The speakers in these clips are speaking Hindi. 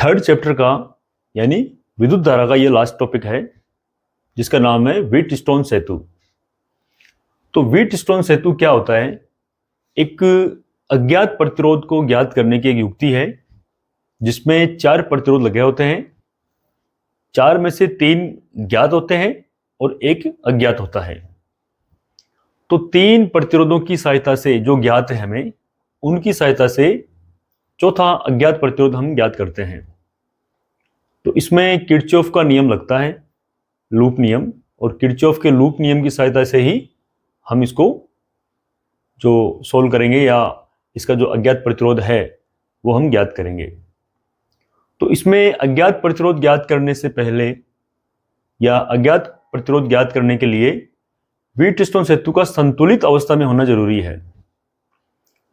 थर्ड चैप्टर का यानी विद्युत धारा का ये लास्ट टॉपिक है, जिसका नाम है व्हीटस्टोन सेतु। तो व्हीटस्टोन सेतु क्या होता है? एक अज्ञात प्रतिरोध को ज्ञात करने की एक युक्ति है, जिसमें 4 प्रतिरोध लगे होते हैं। 4 में से 3 ज्ञात होते हैं और 1 अज्ञात होता है। तो 3 प्रतिरोधों की सहायता से, जो ज्ञात है हमें, उनकी सहायता से चौथा अज्ञात प्रतिरोध हम ज्ञात करते हैं। तो इसमें किरचॉफ का नियम लगता है, लूप नियम, और किरचॉफ के लूप नियम की सहायता से ही हम इसको जो सोल्व करेंगे या इसका जो अज्ञात प्रतिरोध है वो हम ज्ञात करेंगे। तो इसमें अज्ञात प्रतिरोध ज्ञात करने से पहले या अज्ञात प्रतिरोध ज्ञात करने के लिए व्हीटस्टोन सेतु का संतुलित अवस्था में होना जरूरी है।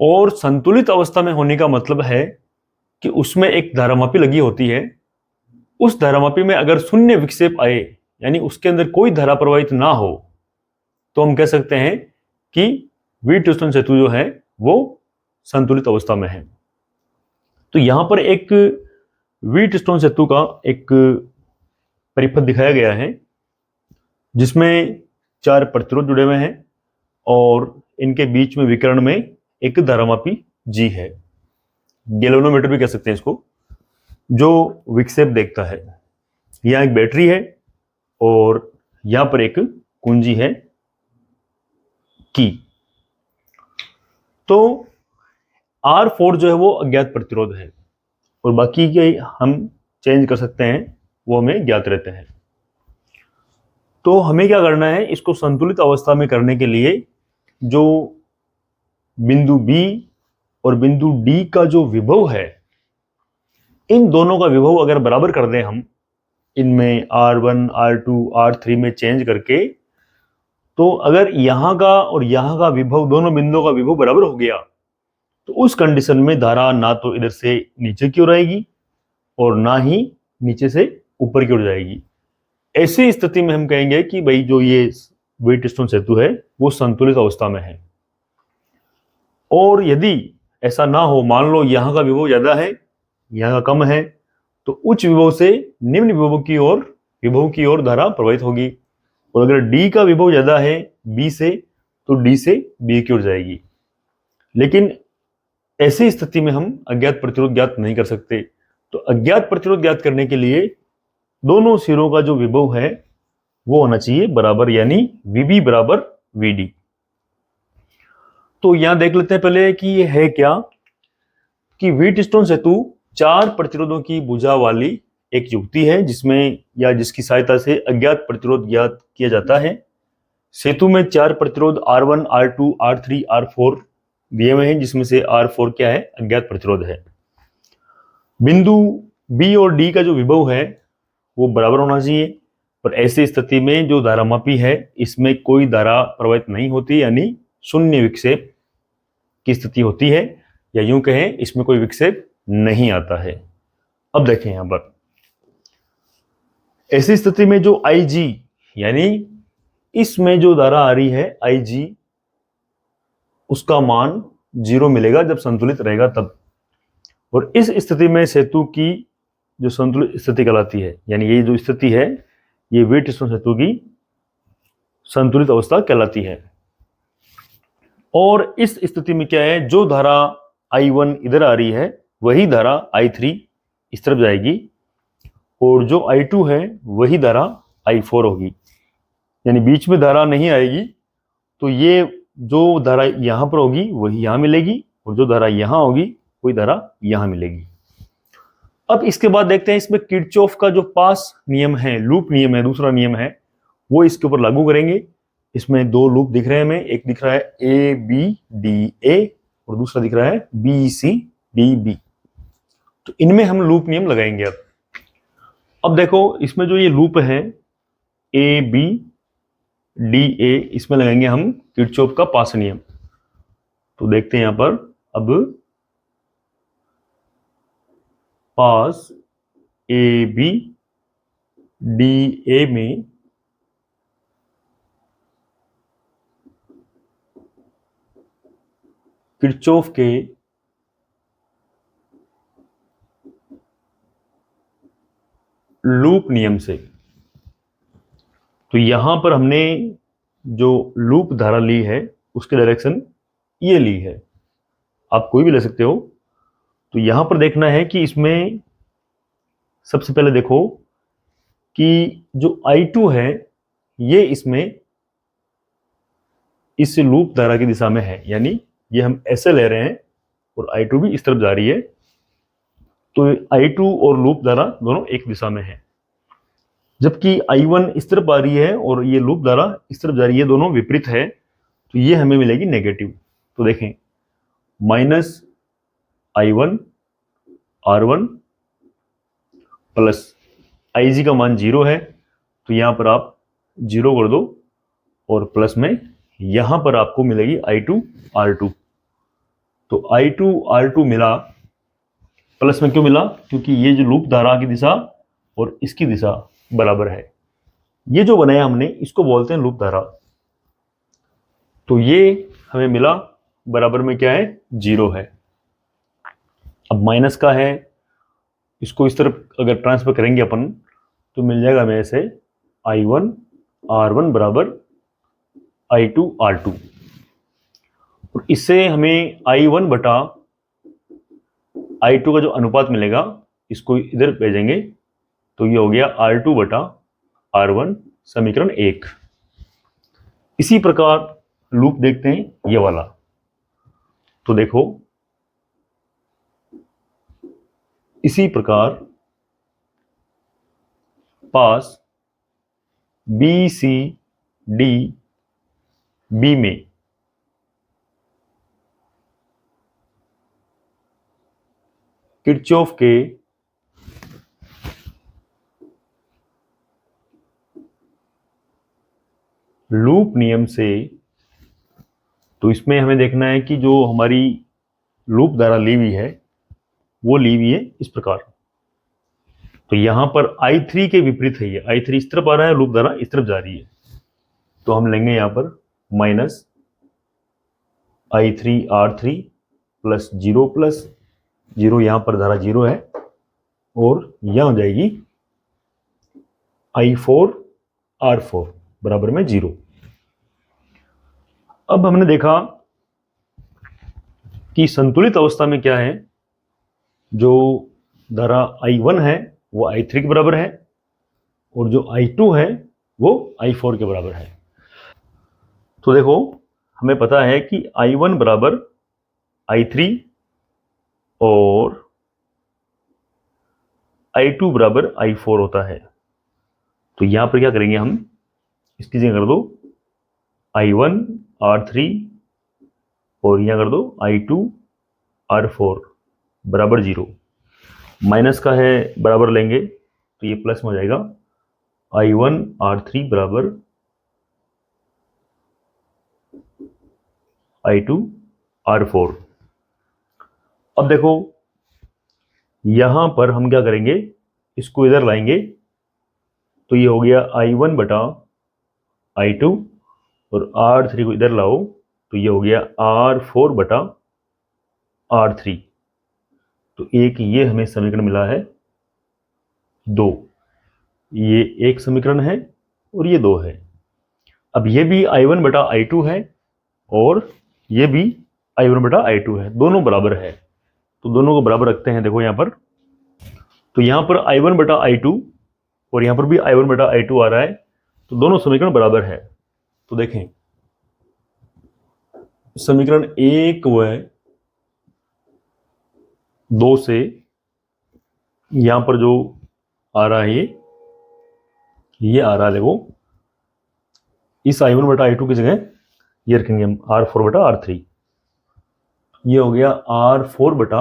और संतुलित अवस्था में होने का मतलब है कि उसमें एक धारामापी लगी होती है। उस धारामापी में अगर शून्य विक्षेप आए, यानी उसके अंदर कोई धारा प्रवाहित ना हो, तो हम कह सकते हैं कि व्हीटस्टोन सेतु जो है वो संतुलित अवस्था में है। तो यहां पर एक व्हीटस्टोन सेतु का एक परिपथ दिखाया गया है, जिसमें 4 प्रतिरोध जुड़े हुए हैं और इनके बीच में विकर्ण में एक धारामापी G है, गैल्वेनोमीटर भी कह सकते हैं इसको, जो विक्षेप देखता है। यहां एक बैटरी है और यहां पर एक कुंजी है की। तो R4 जो है वो अज्ञात प्रतिरोध है और बाकी के हम चेंज कर सकते हैं, वो हमें ज्ञात रहते हैं। तो हमें क्या करना है, इसको संतुलित अवस्था में करने के लिए जो बिंदु B और बिंदु D का जो विभव है, इन दोनों का विभव अगर बराबर कर दें हम, इनमें R1, R2, R3 में चेंज करके, तो अगर यहां का और यहां का विभव, दोनों बिंदुओं का विभव बराबर हो गया, तो उस कंडीशन में धारा ना तो इधर से नीचे की ओर आएगी और ना ही नीचे से ऊपर की ओर जाएगी। ऐसी स्थिति में हम कहेंगे कि भाई जो ये व्हीटस्टोन सेतु है वो संतुलित अवस्था में है। और यदि ऐसा ना हो, मान लो यहां का विभव ज्यादा है, यहां का कम है, तो उच्च विभव से निम्न विभव की ओर धारा प्रवाहित होगी। और अगर डी का विभव ज्यादा है बी से, तो डी से बी की ओर जाएगी। लेकिन ऐसी स्थिति में हम अज्ञात प्रतिरोध ज्ञात नहीं कर सकते। तो अज्ञात प्रतिरोध ज्ञात करने के लिए दोनों सिरों का जो विभव है वो होना चाहिए बराबर, यानी VB बराबर VD। तो यहां देख लेते हैं पहले कि ये है क्या, कि व्हीटस्टोन सेतु 4 प्रतिरोधों की भुजा वाली एक युक्ति है, जिसमें या जिसकी सहायता से अज्ञात प्रतिरोध ज्ञात किया जाता है। सेतु में 4 प्रतिरोध R1, R2, R3, R4 दिए हुए हैं, जिसमें से R4 क्या है, अज्ञात प्रतिरोध है। बिंदु B और D का जो विभव है वो बराबर होना चाहिए, पर ऐसी स्थिति में जो धारामापी है इसमें कोई धारा प्रवाहित नहीं होती, यानी शून्य विक्षेप की स्थिति होती है, या यूं कहें इसमें कोई विक्षेप नहीं आता है। अब देखें यहां पर ऐसी स्थिति में जो IG, यानी इसमें जो धारा आ रही है IG, उसका मान 0 मिलेगा जब संतुलित रहेगा तब। और इस स्थिति में सेतु की जो संतुलित स्थिति कहलाती है, यानी ये जो स्थिति है ये व्हीटस्टोन सेतु की संतुलित अवस्था कहलाती है। और इस स्थिति में क्या है, जो धारा I1 इधर आ रही है वही धारा I3 इस तरफ जाएगी, और जो I2 है वही धारा I4 होगी, यानी बीच में धारा नहीं आएगी। तो ये जो धारा यहां पर होगी वही यहां मिलेगी, और जो धारा यहां होगी वही धारा यहां मिलेगी। अब इसके बाद देखते हैं इसमें किरचॉफ का जो पास नियम है, लूप नियम है, दूसरा नियम है, वो इसके ऊपर लागू करेंगे। इसमें 2 लूप दिख रहे हैं हमें, एक दिख रहा है ABDA और दूसरा दिख रहा है BCDB। तो इनमें हम लूप नियम लगाएंगे। अब देखो इसमें जो ये लूप है ABDA, इसमें लगाएंगे हम किरचॉफ का पास नियम। तो देखते हैं यहां पर, अब पास ABDA में किरचॉफ के लूप नियम से। तो यहां पर हमने जो लूप धारा ली है उसकी डायरेक्शन ये ली है, आप कोई भी ले सकते हो। तो यहां पर देखना है कि इसमें सबसे पहले देखो कि जो I2 है ये इसमें इस लूप धारा की दिशा में है, यानी ये हम ऐसे ले रहे हैं और I2 भी इस तरफ जा रही है। तो I2 और लूप धारा दोनों एक दिशा में है, जबकि I1 इस तरफ आ रही है और ये लूप धारा इस तरफ जा रही है, दोनों विपरीत है। तो ये हमें मिलेगी नेगेटिव। तो देखें -I1 R1 प्लस IG का मान 0 है, तो यहां पर आप 0 कर दो और प्लस में यहां पर आपको मिलेगी I2 R2। तो I2 R2 मिला, प्लस में क्यों मिला? क्योंकि ये जो लूप धारा की दिशा और इसकी दिशा बराबर है। ये जो बनाया हमने इसको बोलते हैं लूप धारा। तो ये हमें मिला, बराबर में क्या है? 0 है। अब माइनस का है, इसको इस तरफ अगर ट्रांसफर करेंगे अपन तो मिल जाएगा हमें ऐसे I1 R1 बराबर I2 R2। और इससे हमें I1 बटा I2 का जो अनुपात मिलेगा इसको इधर भेजेंगे तो ये हो गया R2 बटा R1, समीकरण 1। इसी प्रकार लूप देखते हैं ये वाला। तो देखो इसी प्रकार पास BCD B में किरचॉफ के लूप नियम से, तो इसमें हमें देखना है कि जो हमारी लूप धारा ली हुई है वो ली हुई है इस प्रकार। तो यहां पर I3 के विपरीत है, ये I3 इस तरफ आ रहा है, लूप धारा इस तरफ जा रही है। तो हम लेंगे यहां पर minus I3 R3 plus 0 plus 0, यहां पर धारा 0 है और यहां हो जाएगी I4 R4 बराबर में 0। अब हमने देखा कि संतुलित अवस्था में क्या है, जो धारा I1 है वो I3 के बराबर है और जो I2 है वो I4 के बराबर है। तो देखो हमें पता है कि I1 बराबर I3 और I2 बराबर I4 होता है। तो यहां पर क्या करेंगे, हम इसकी जगह कर दो I1 R3 और यहां कर दो I2 R4 बराबर 0। माइनस का है बराबर लेंगे तो ये प्लस में हो जाएगा I1 R3 बराबर I2 R4। अब देखो यहां पर हम क्या करेंगे, इसको इधर लाएंगे तो ये हो गया I1 बटा I2 और R3 को इधर लाओ तो ये हो गया R4 बटा R3। तो एक ये हमें समीकरण मिला है 2, ये एक समीकरण है और ये 2 है। अब ये भी I1 बटा I2 है और ये भी I1 बटा I2 है, दोनों बराबर है। तो दोनों को बराबर रखते हैं। देखो यहां पर, तो यहां पर I1 बटा I2 और यहां पर भी I1 बटा I2 आ रहा है, तो दोनों समीकरण बराबर है। तो देखें समीकरण 1 व 2 से यहां पर जो आ रहा है ये आ रहा है, देखो इस I1 बटा I2 की जगह ये रखेंगे हम R4 बटा R3। ये हो गया R4 बटा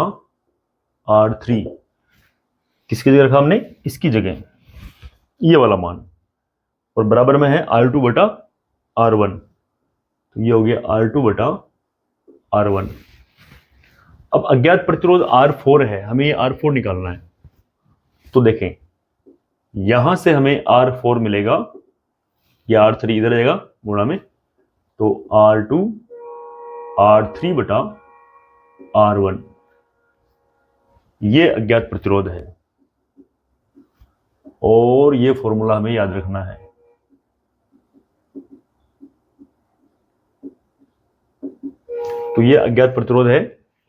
R3, किसकी जगह रखा हमने? इसकी जगह ये वाला मान, और बराबर में है R2 बटा R1। तो ये हो गया R2 बटा R1। अब अज्ञात प्रतिरोध R4 है, हमें ये R4 निकालना है। तो देखें यहां से हमें R4 मिलेगा, ये R3 इधर आएगा गुणा में, तो R2 R3 बटा R1 ये अज्ञात प्रतिरोध है। और ये फॉर्मूला हमें याद रखना है। तो ये अज्ञात प्रतिरोध है।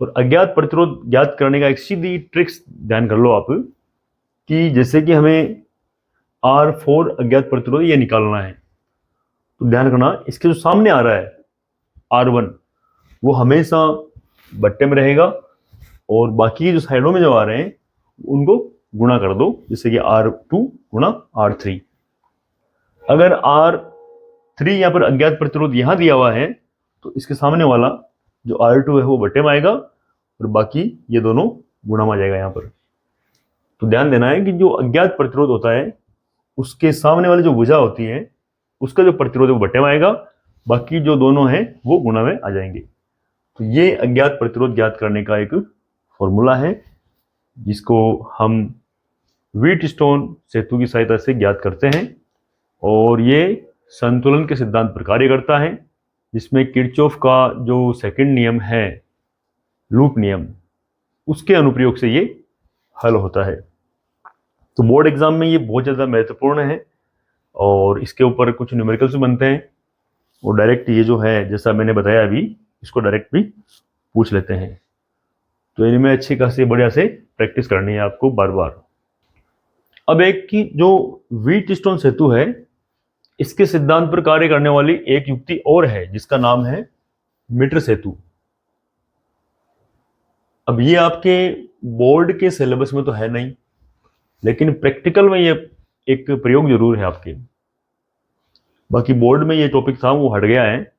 और अज्ञात प्रतिरोध ज्ञात करने का एक सीधी ट्रिक्स ध्यान कर लो आप, कि जैसे कि हमें R4 अज्ञात प्रतिरोध ये निकालना है, तो ध्यान रखना इसके जो सामने आ रहा है R1 वो हमेशा बट्टे में रहेगा, और बाकी जो साइडों में जो आ रहे हैं उनको गुणा कर दो, जैसे कि R2 गुणा R3। अगर R3 यहाँ पर अज्ञात प्रतिरोध यहां दिया हुआ है, तो इसके सामने वाला जो R2 है वो बट्टे में आएगा, और बाकी ये दोनों गुणा में आ जाएगा यहाँ पर। तो ध्यान देना है कि जो अज्ञात प्रतिरोध होता है उसके सामने वाली जो भुजा होती है उसका जो प्रतिरोध है वो बट्टे में आएगा, बाकी जो दोनों हैं वो गुणा में आ जाएंगे। तो ये अज्ञात प्रतिरोध ज्ञात करने का एक फॉर्मूला है, जिसको हम व्हीटस्टोन सेतु की सहायता से ज्ञात करते हैं। और ये संतुलन के सिद्धांत पर कार्य करता है, जिसमें किरचॉफ का जो सेकंड नियम है, लूप नियम, उसके अनुप्रयोग से ये हल होता है। तो बोर्ड एग्जाम में ये बहुत ज़्यादा महत्वपूर्ण है, और इसके ऊपर कुछ न्यूमेरिकल्स बनते हैं, और डायरेक्ट ये जो है जैसा मैंने बताया अभी, इसको डायरेक्ट भी पूछ लेते हैं। तो इनमें अच्छी खासी बढ़िया से प्रैक्टिस करनी है आपको बार बार। अब एक की जो व्हीटस्टोन सेतु है, इसके सिद्धांत पर कार्य करने वाली एक युक्ति और है, जिसका नाम है मीटर सेतु। अब ये आपके बोर्ड के सिलेबस में तो है नहीं, लेकिन प्रैक्टिकल में ये एक प्रयोग जरूर है आपके। बाकी बोर्ड में ये टॉपिक था वो हट गया है,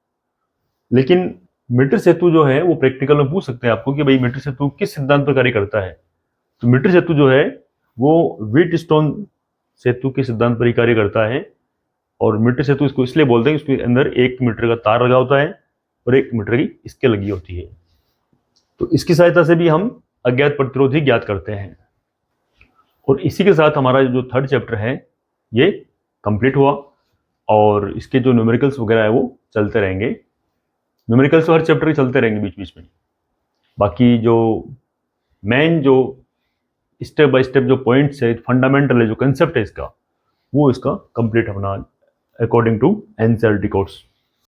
लेकिन मीटर सेतु जो है वो प्रैक्टिकल में पूछ सकते हैं आपको कि भाई मीटर सेतु किस सिद्धांत पर कार्य करता है। तो मीटर सेतु जो है वो व्हीटस्टोन सेतु के सिद्धांत पर ही कार्य करता है। और मीटर सेतु इसको इसलिए बोलते हैं कि उसके अंदर 1 मीटर का तार लगा होता है और 1 मीटर की स्केल लगी होती है। तो इसकी सहायता से भी हम अज्ञात प्रतिरोध ही ज्ञात करते हैं। और इसी के साथ हमारा जो थर्ड चैप्टर है ये कंप्लीट हुआ, और इसके जो न्यूमेरिकल्स वगैरह है वो चलते रहेंगे। न्यूमेरिकल्स तो हर चैप्टर के चलते रहेंगे बीच बीच में। बाकी जो मेन जो स्टेप बाय स्टेप जो पॉइंट्स है, फंडामेंटल है, जो कंसेप्ट है इसका, वो इसका कंप्लीट अपना अकॉर्डिंग टू एनसीईआरटी कोर्स।